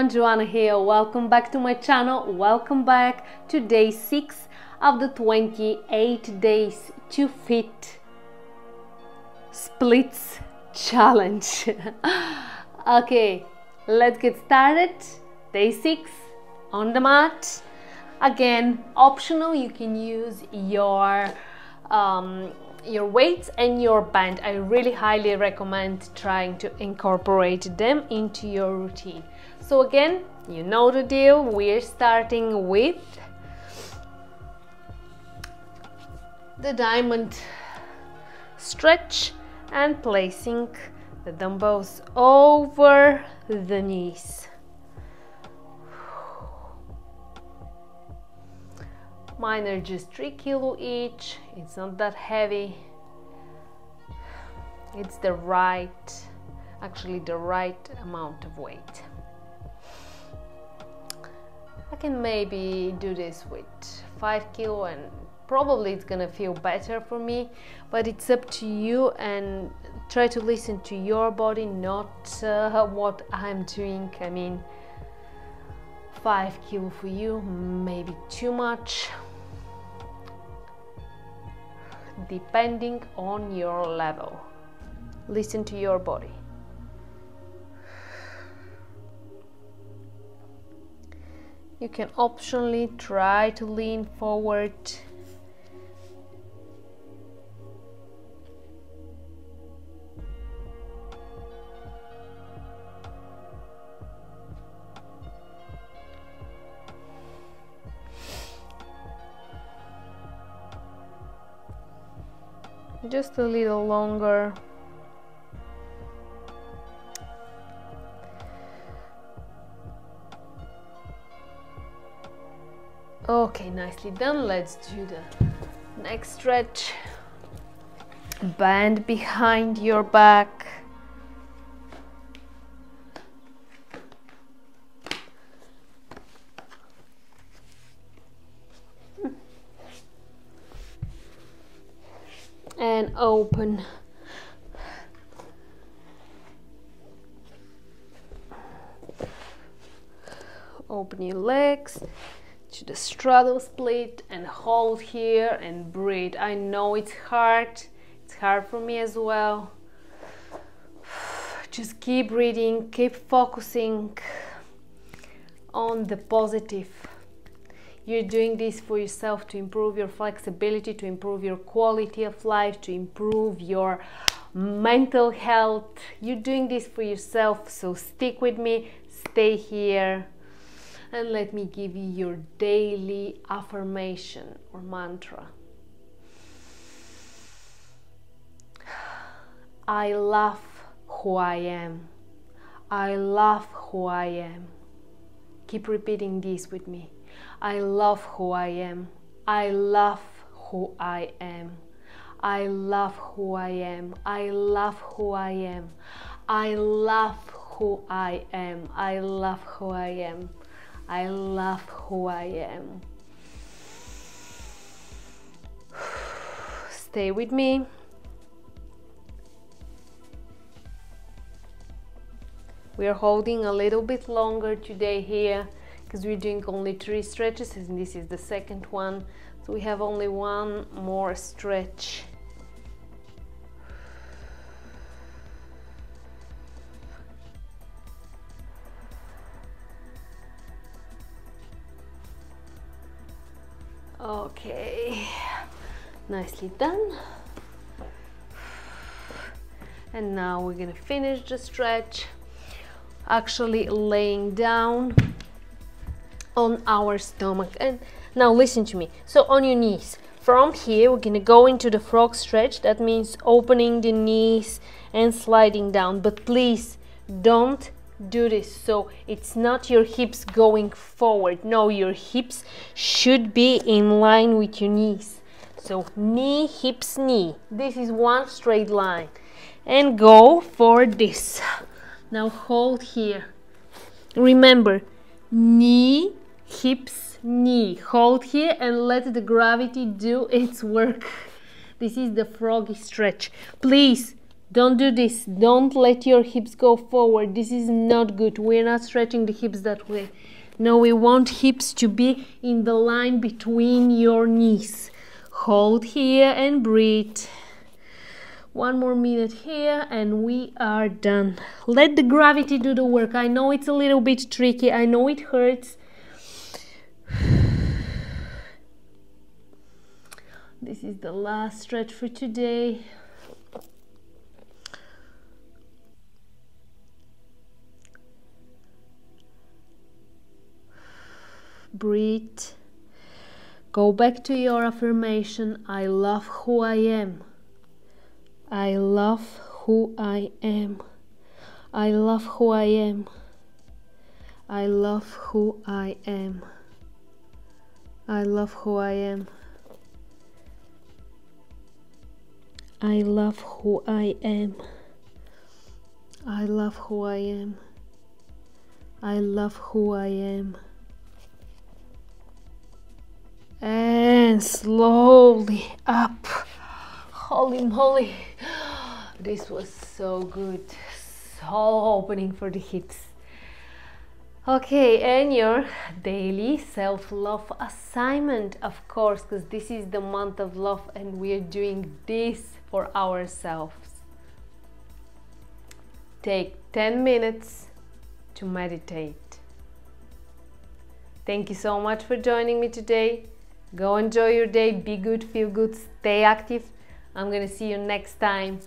everyone, Joanna here. Welcome back to my channel. Welcome back to day 6 of the 28 days to fit splits challenge. Okay, let's get started. Day 6 on the mat. Again, optional, you can use your weights and your band. I really highly recommend trying to incorporate them into your routine. So again, you know the deal. We're starting with the diamond stretch and placing the dumbbells over the knees. Mine are just 3 kilo each. It's not that heavy. It's the right amount of weight. I can maybe do this with 5 kilo and probably it's gonna feel better for me, but it's up to you, and try to listen to your body, not what I'm doing. I mean, 5 kilo for you, maybe too much, depending on your level. Listen to your body. You can optionally try to lean forward. Just a little longer. Okay, nicely done. Let's do the next stretch. Bend behind your back. And open. Open your legs to the straddle split and hold here and breathe. I know it's hard for me as well. Just keep breathing, keep focusing on the positive. You're doing this for yourself to improve your flexibility, to improve your quality of life, to improve your mental health. You're doing this for yourself, so stick with me, stay here, and let me give you your daily affirmation or mantra. I love who I am. I love who I am. Keep repeating this with me. I love who I am. I love who I am. I love who I am. I love who I am. I love who I am. I love who I am. I love who I am. Stay with me. We are holding a little bit longer today here because we're doing only 3 stretches and this is the second one. So we have only one more stretch. Okay, nicely done. And now we're gonna finish the stretch, actually laying down on our stomach. And now listen to me. So on your knees, from here we're gonna go into the frog stretch. That means opening the knees and sliding down, but please don't do this so it's not your hips going forward. No, your hips should be in line with your knees. So knee, hips, knee. This is one straight line. And go for this. Now hold here. Remember, knee, hips, knee. Hold here and let the gravity do its work. This is the froggy stretch. Please Don't do this. Don't let your hips go forward. This is not good. We're not stretching the hips that way. No, we want hips to be in the line between your knees. Hold here and breathe. 1 more minute here and we are done. Let the gravity do the work. I know it's a little bit tricky. I know it hurts. This is the last stretch for today. Breathe. Go back to your affirmation. I love who I am. I love who I am. I love who I am. I love who I am. I love who I am. I love who I am. I love who I am. I love who I am. And slowly up. Holy moly, this was so good, so opening for the hips. Okay, and your daily self-love assignment, of course, because this is the month of love and we are doing this for ourselves. Take 10 minutes to meditate. Thank you so much for joining me today. Go enjoy your day, be good, feel good, stay active. I'm gonna see you next time.